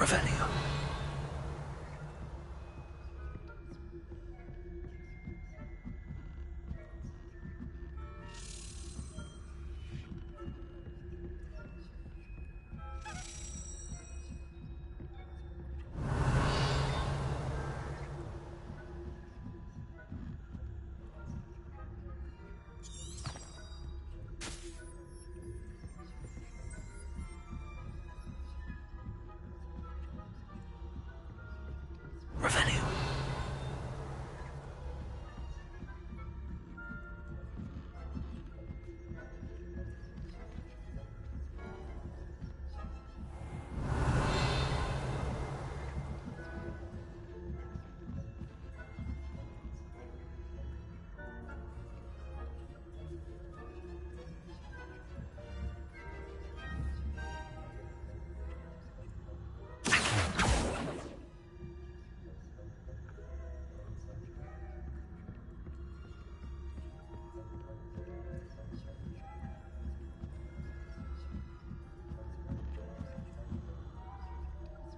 Revelio. Revelio.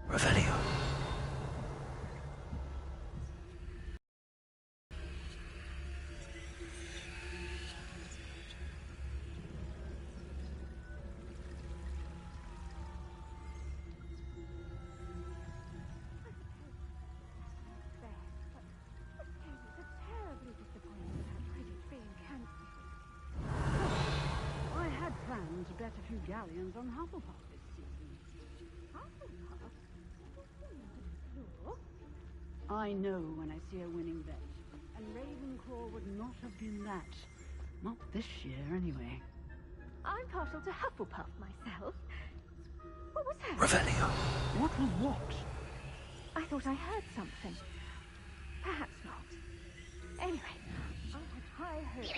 Revelio. I had planned to bet a few galleons on Hufflepuff this season. Hufflepuff? I know when I see a winning bet, and Ravenclaw would not have been that. Not this year, anyway. I'm partial to Hufflepuff myself. What was that? Revelio. What was what? I thought I heard something. Perhaps not. Anyway, I had high hopes.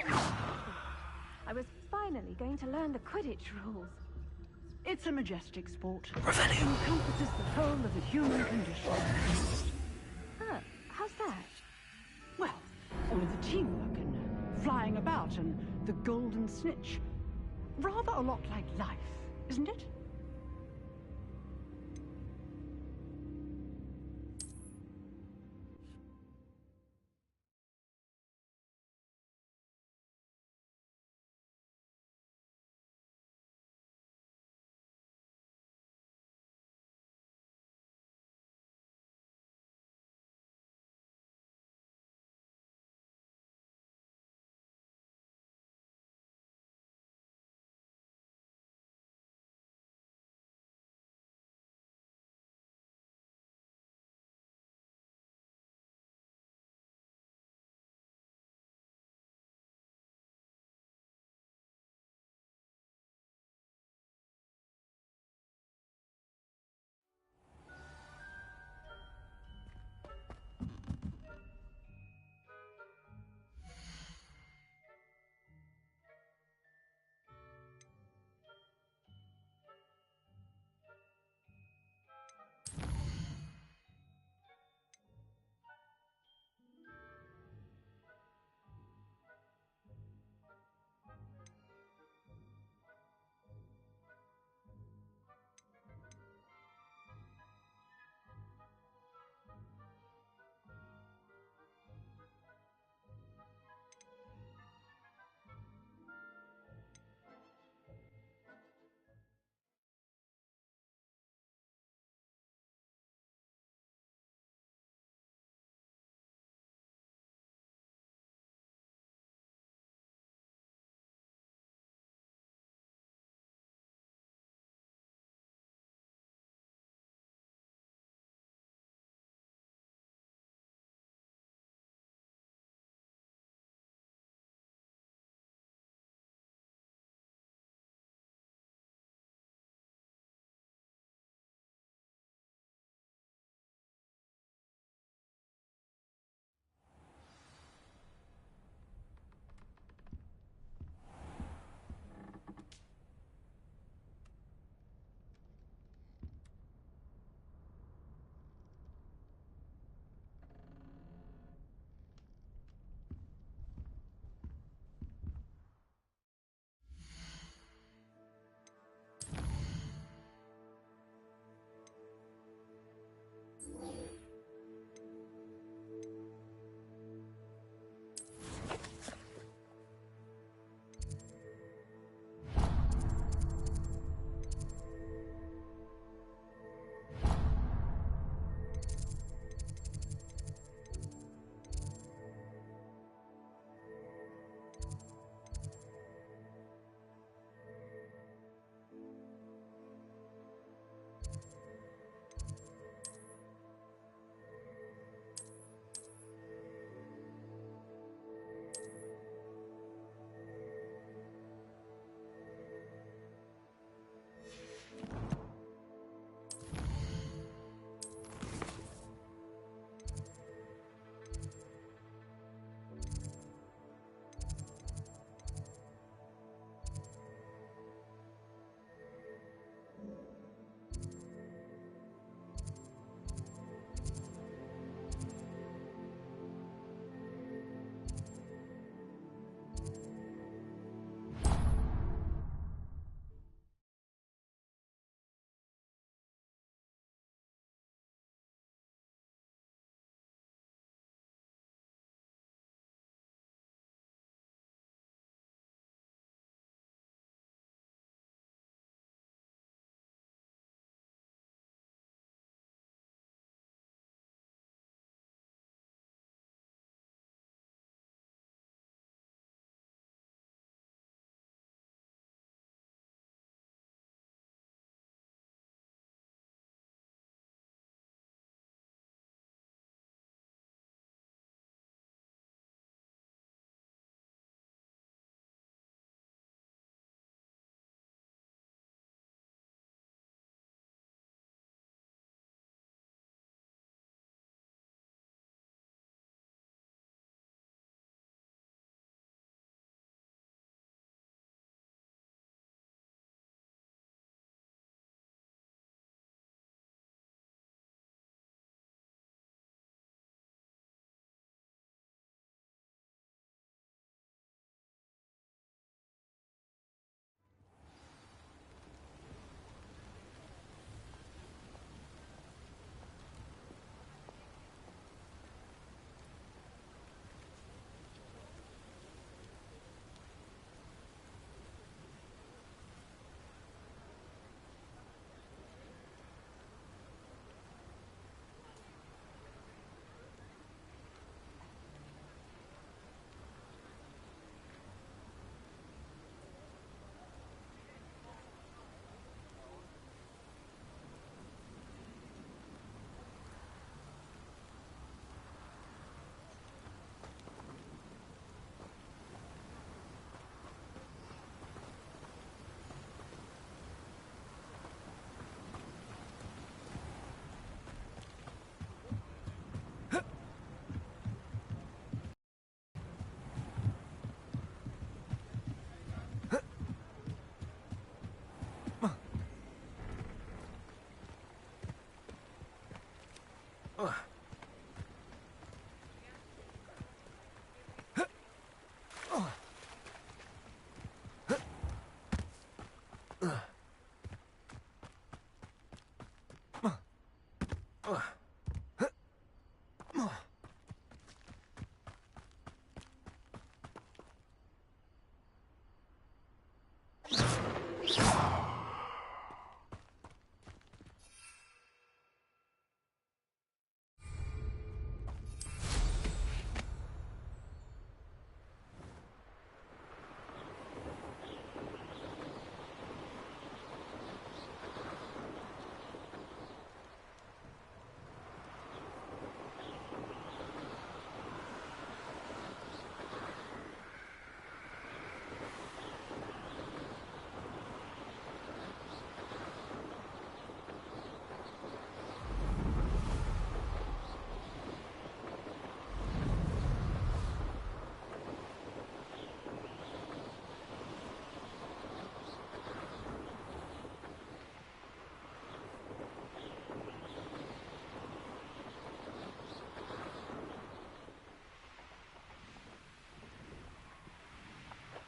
I was finally going to learn the Quidditch rules. It's a majestic sport. Revelio. It encompasses the whole of the human condition. Oh, how's that? Well, all of the teamwork and flying about and the golden snitch. Rather a lot like life, isn't it?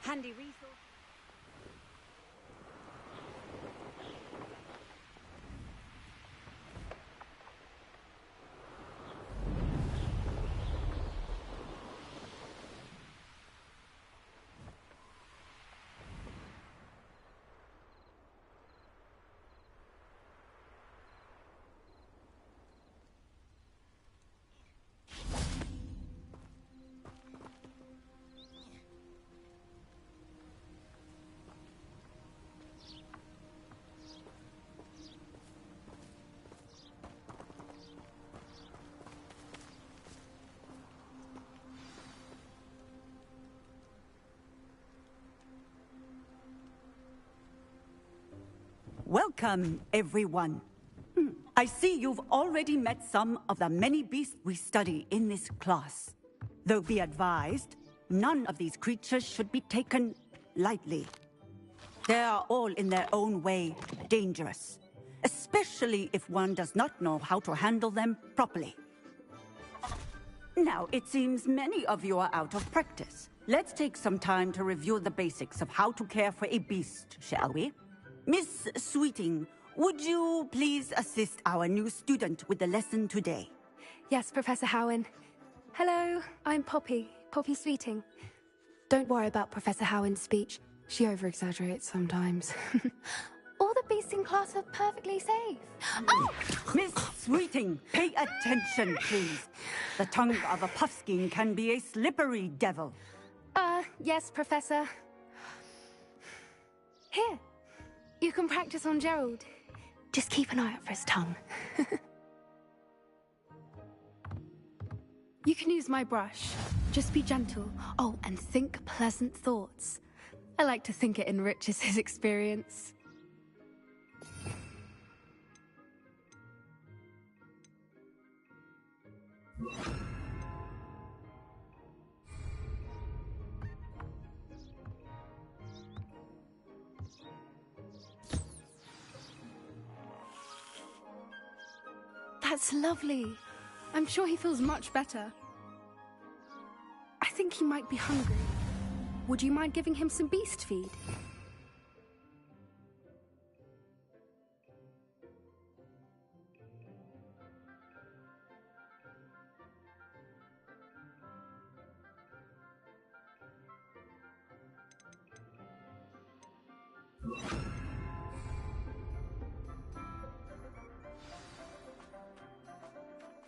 handy resource. Welcome, everyone. I see you've already met some of the many beasts we study in this class. Though be advised, none of these creatures should be taken lightly. They are all in their own way dangerous, especially if one does not know how to handle them properly. Now, it seems many of you are out of practice. Let's take some time to review the basics of how to care for a beast, shall we? Miss Sweeting, would you please assist our new student with the lesson today? Yes, Professor Howen. Hello, I'm Poppy Sweeting. Don't worry about Professor Howen's speech. She over-exaggerates sometimes. All the beasts in class are perfectly safe. Oh! Miss Sweeting, pay attention, please. The tongue of a puffskein can be a slippery devil. Yes, Professor. Here. You can practice on Gerald. Just keep an eye out for his tongue. You can use my brush. Just be gentle. Oh, and think pleasant thoughts. I like to think it enriches his experience. That's lovely. I'm sure he feels much better. I think he might be hungry. Would you mind giving him some beast feed?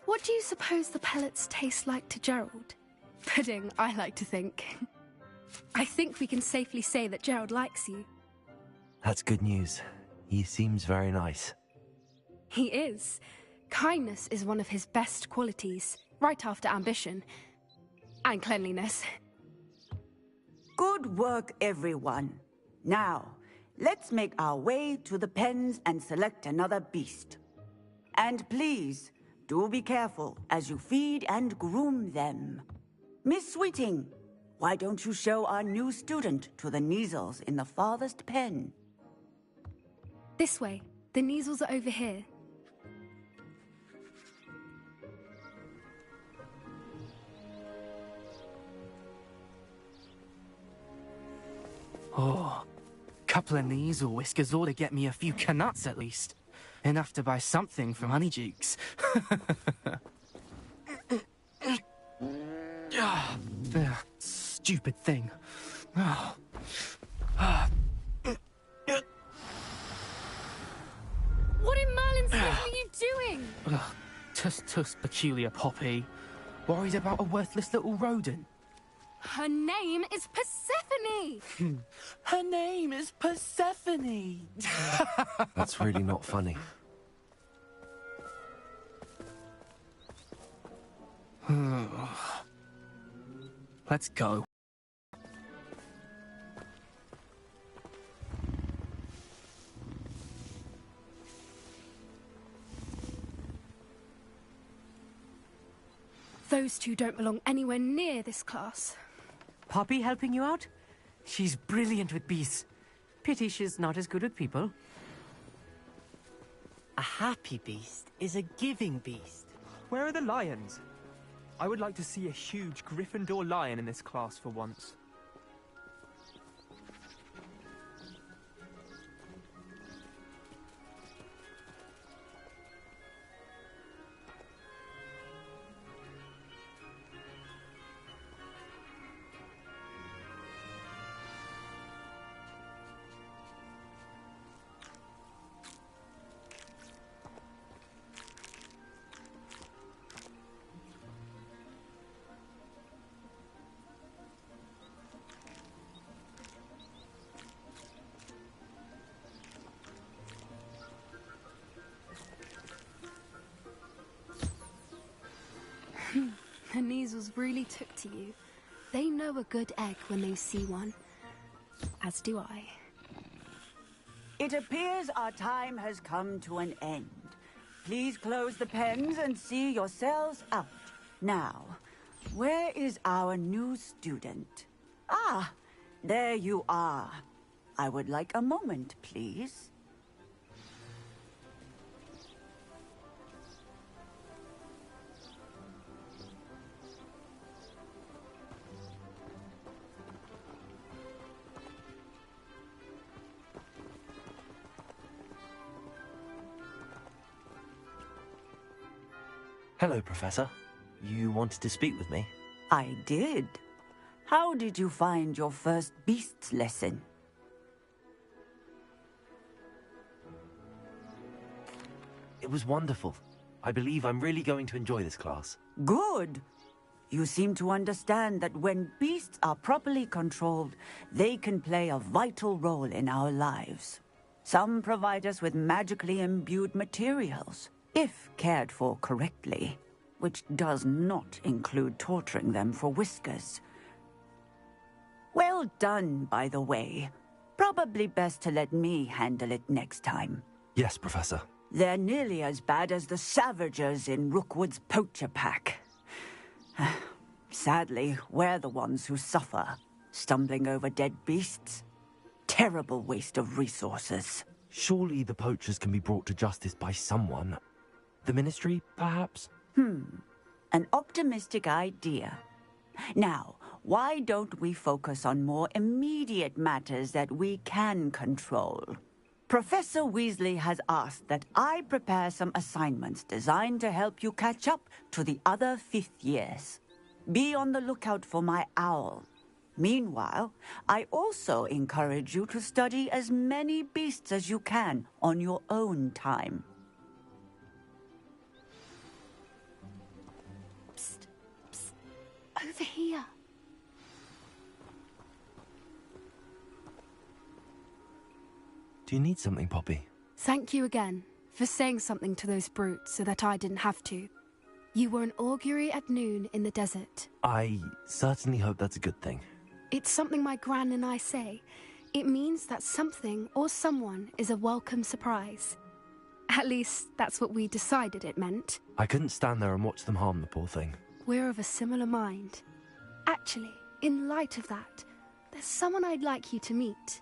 What do you suppose the pellets taste like to Gerald? Pudding, I like to think. I think we can safely say that Gerald likes you. That's good news. He seems very nice. He is. Kindness is one of his best qualities, right after ambition. And cleanliness. Good work, everyone. Now, let's make our way to the pens and select another beast. And please, do be careful as you feed and groom them. Miss Sweeting, why don't you show our new student to the Kneazles in the farthest pen? This way. The Kneazles are over here. Oh, couple of Kneazle whiskers ought to get me a few canuts at least. Enough to buy something from Honeydukes. Stupid thing. Oh. What in Merlin's name are you doing? Tuss, peculiar Poppy. Worried about a worthless little rodent. Her name is Persephone! Her name is Persephone! That's really not funny. Let's go. Those two don't belong anywhere near this class. Poppy helping you out? She's brilliant with beasts. Pity she's not as good with people. A happy beast is a giving beast. Where are the lions? I would like to see a huge Gryffindor lion in this class for once. Kneasels really took to you. They know a good egg when they see one. As do I. It appears our time has come to an end. Please close the pens and see yourselves out. Now, where is our new student? Ah, there you are. I would like a moment, please. Hello, Professor. You wanted to speak with me? I did. How did you find your first beasts lesson? It was wonderful. I believe I'm really going to enjoy this class. Good. You seem to understand that when beasts are properly controlled, they can play a vital role in our lives. Some provide us with magically imbued materials, if cared for correctly, which does not include torturing them for whiskers. Well done, by the way. Probably best to let me handle it next time. Yes, Professor. They're nearly as bad as the Savagers in Rookwood's poacher pack. Sadly, we're the ones who suffer, stumbling over dead beasts. Terrible waste of resources. Surely the poachers can be brought to justice by someone. The Ministry, perhaps? An optimistic idea. Now, why don't we focus on more immediate matters that we can control? Professor Weasley has asked that I prepare some assignments designed to help you catch up to the other fifth years. Be on the lookout for my owl. Meanwhile, I also encourage you to study as many beasts as you can on your own time. Psst, psst. Over here. Do you need something, Poppy? Thank you again for saying something to those brutes so that I didn't have to. You were an augury at noon in the desert. I certainly hope that's a good thing. It's something my gran and I say. It means that something or someone is a welcome surprise. At least, that's what we decided it meant. I couldn't stand there and watch them harm the poor thing. We're of a similar mind. Actually, in light of that, there's someone I'd like you to meet.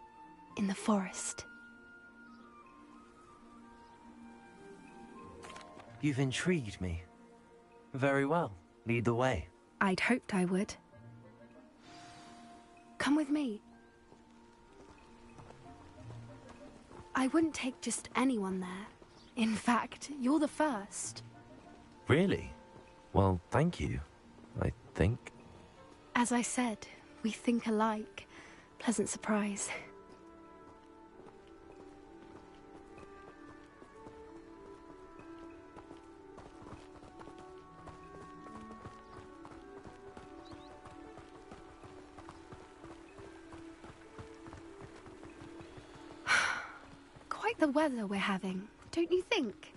In the forest. You've intrigued me. Very well. Lead the way. I'd hoped I would. Come with me. I wouldn't take just anyone there. In fact, you're the first. Really? Well, thank you, I think. As I said, we think alike. Pleasant surprise. Quite the weather we're having, don't you think?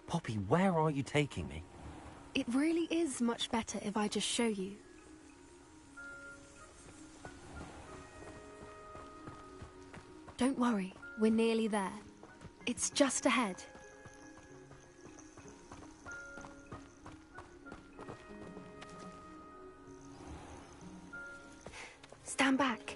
Poppy, where are you taking me? It really is much better if I just show you. Don't worry, we're nearly there. It's just ahead. Stand back.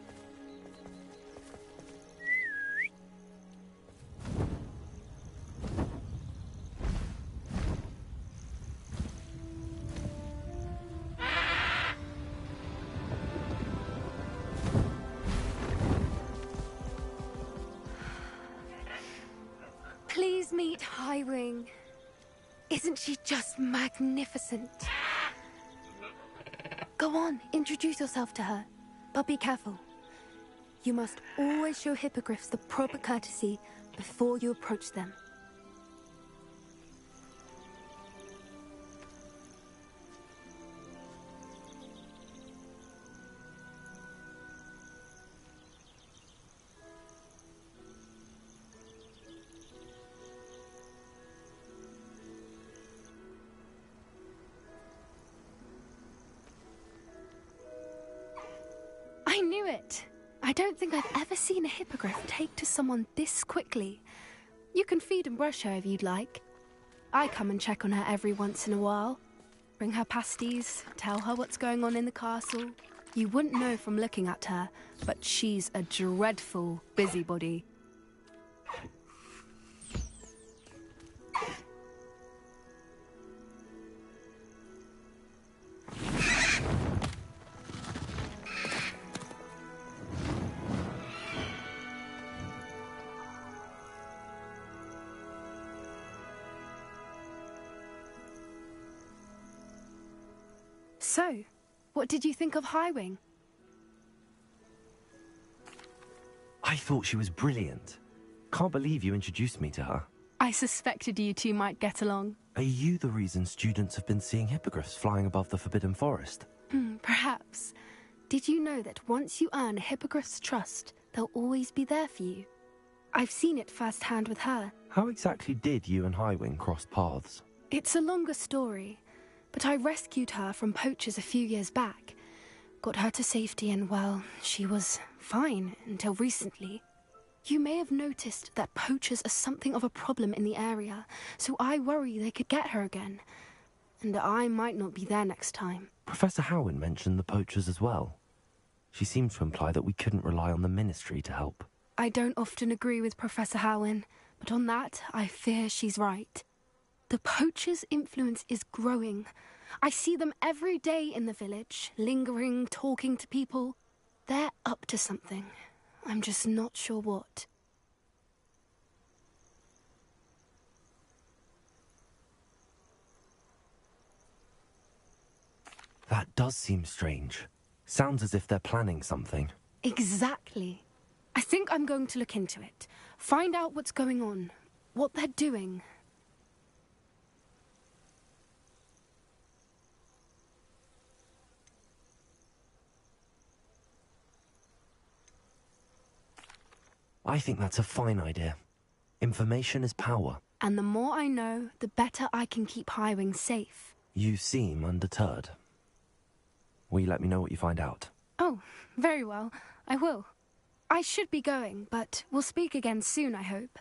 Please meet Highwing. Isn't she just magnificent? Go on, introduce yourself to her. But be careful. You must always show hippogriffs the proper courtesy before you approach them. knew it. I don't think I've ever seen a hippogriff take to someone this quickly. You can feed and brush her if you'd like. I come and check on her every once in a while. Bring her pasties, tell her what's going on in the castle. You wouldn't know from looking at her, but she's a dreadful busybody. So, what did you think of Highwing? I thought she was brilliant. Can't believe you introduced me to her. I suspected you two might get along. Are you the reason students have been seeing hippogriffs flying above the Forbidden Forest? Perhaps. Did you know that once you earn a hippogriff's trust, they'll always be there for you? I've seen it firsthand with her. How exactly did you and Highwing cross paths? It's a longer story, but I rescued her from poachers a few years back. Got her to safety and, well, she was fine until recently. You may have noticed that poachers are something of a problem in the area, so I worry they could get her again. And I might not be there next time. Professor Howin mentioned the poachers as well. She seemed to imply that we couldn't rely on the Ministry to help. I don't often agree with Professor Howin, but on that, I fear she's right. The poachers' influence is growing. I see them every day in the village, lingering, talking to people. They're up to something. I'm just not sure what. That does seem strange. Sounds as if they're planning something. Exactly. I think I'm going to look into it. Find out what's going on, what they're doing. I think that's a fine idea. Information is power. And the more I know, the better I can keep Highwing safe. You seem undeterred. Will you let me know what you find out? Oh, very well. I will. I should be going, but we'll speak again soon, I hope.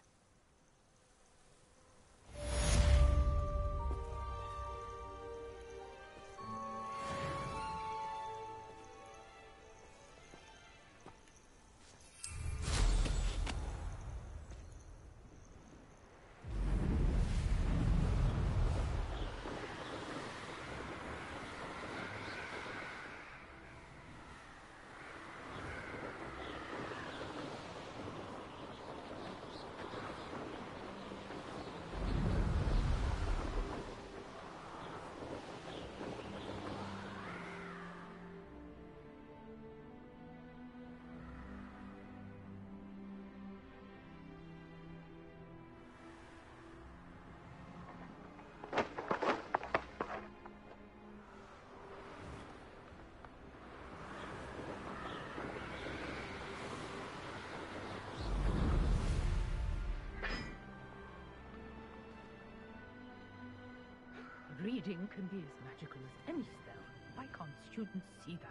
Reading can be as magical as any spell. Why can't students see that?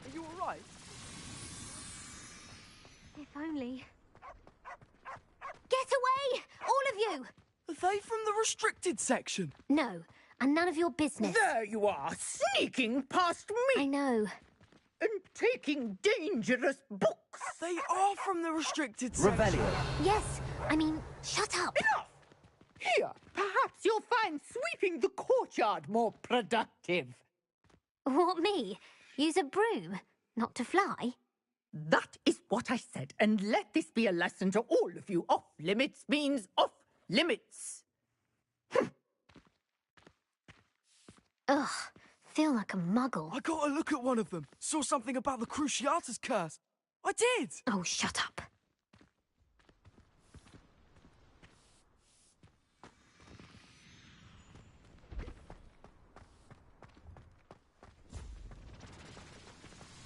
Are you alright? If only. Get away! All of you! Are they from the restricted section? No, and none of your business. There you are, sneaking past I me know. and taking dangerous books. They are from the restricted section. Revelio. Yes, I mean, shut up. Enough! Here, perhaps you'll find sweeping the courtyard more productive. What, me? Use a broom? Not to fly? That is what I said, and let this be a lesson to all of you. Off limits means off limits. Ugh, feel like a muggle. I got a look at one of them. Saw something about the Cruciatus curse. I did! Oh, shut up.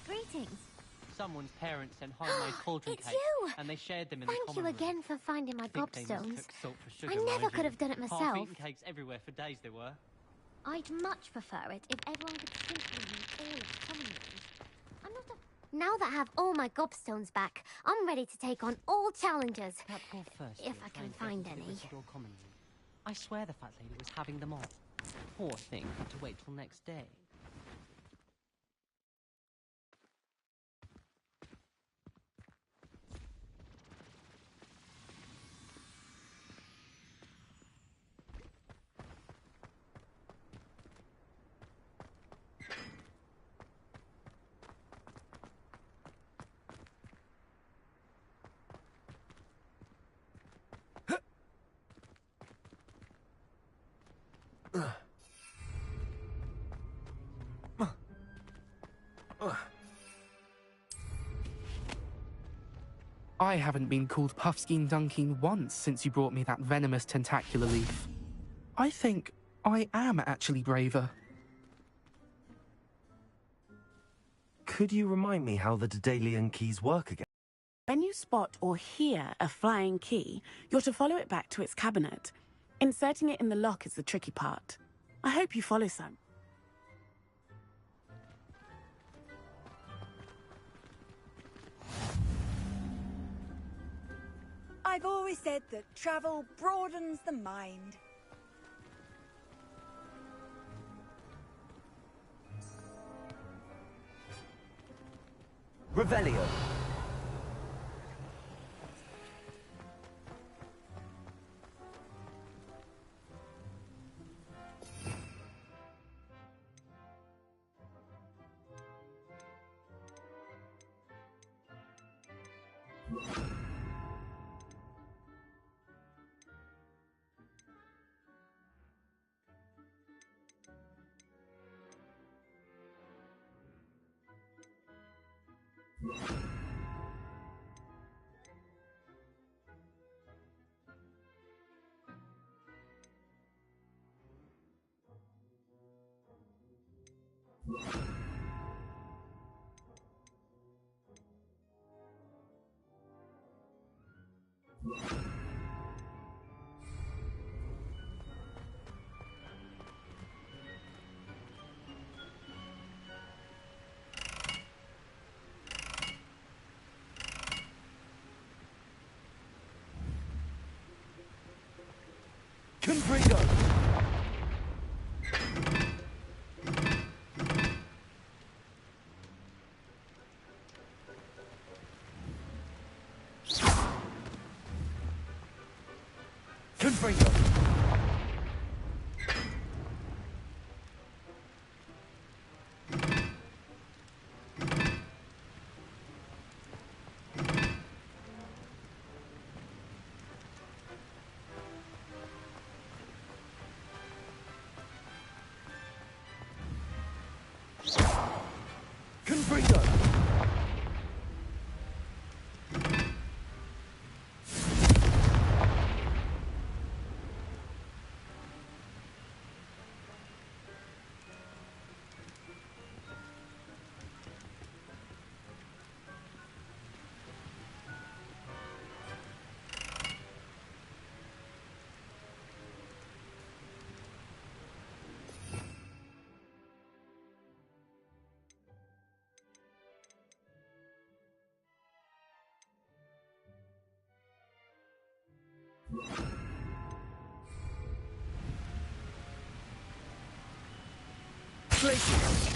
Greetings. Someone's parents sent homemade cauldron It's cakes, you! and they shared them in the Thank common you room. again for finding my Think they must gobstones. took salt for sugar, I never mind could you. have done it myself. Half-eaten cakes everywhere for days they were. I'd much prefer it if everyone could simply use all of the common rooms. I'm not a... Now that I have all my gobstones back, I'm ready to take on all challenges. That poor first If I can find any. Common room. I swear the fat lady was having them all. Poor thing had to wait till next day. I haven't been called Puffskein Dunking once since you brought me that venomous tentacular leaf. I think I am actually braver. Could you remind me how the Daedalian keys work again? When you spot or hear a flying key, you're to follow it back to its cabinet. Inserting it in the lock is the tricky part. I hope you follow some. I've always said that travel broadens the mind. Revelio. Confringo! Confringo! Confringo! Glacier!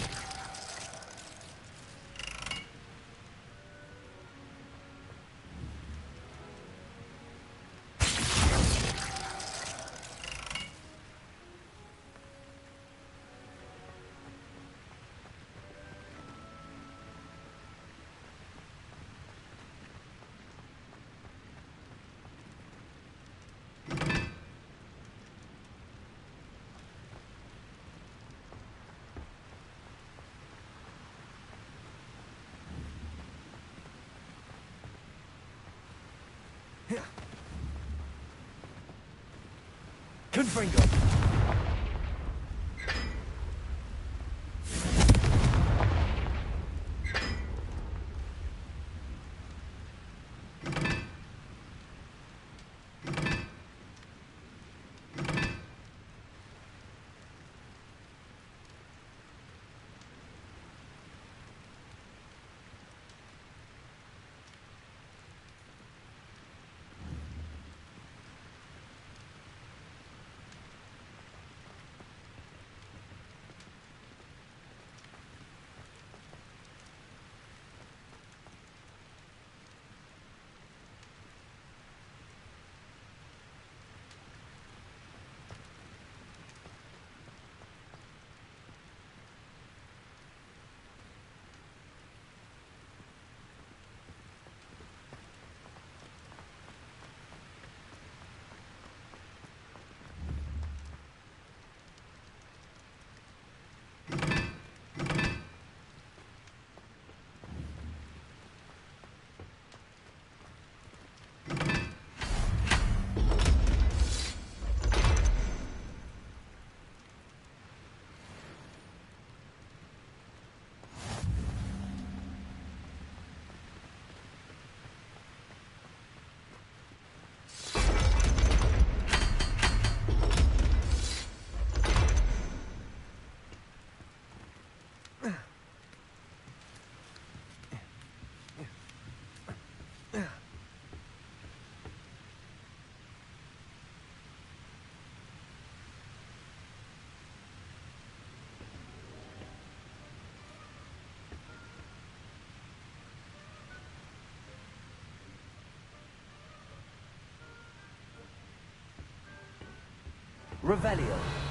Confringo! Revelio.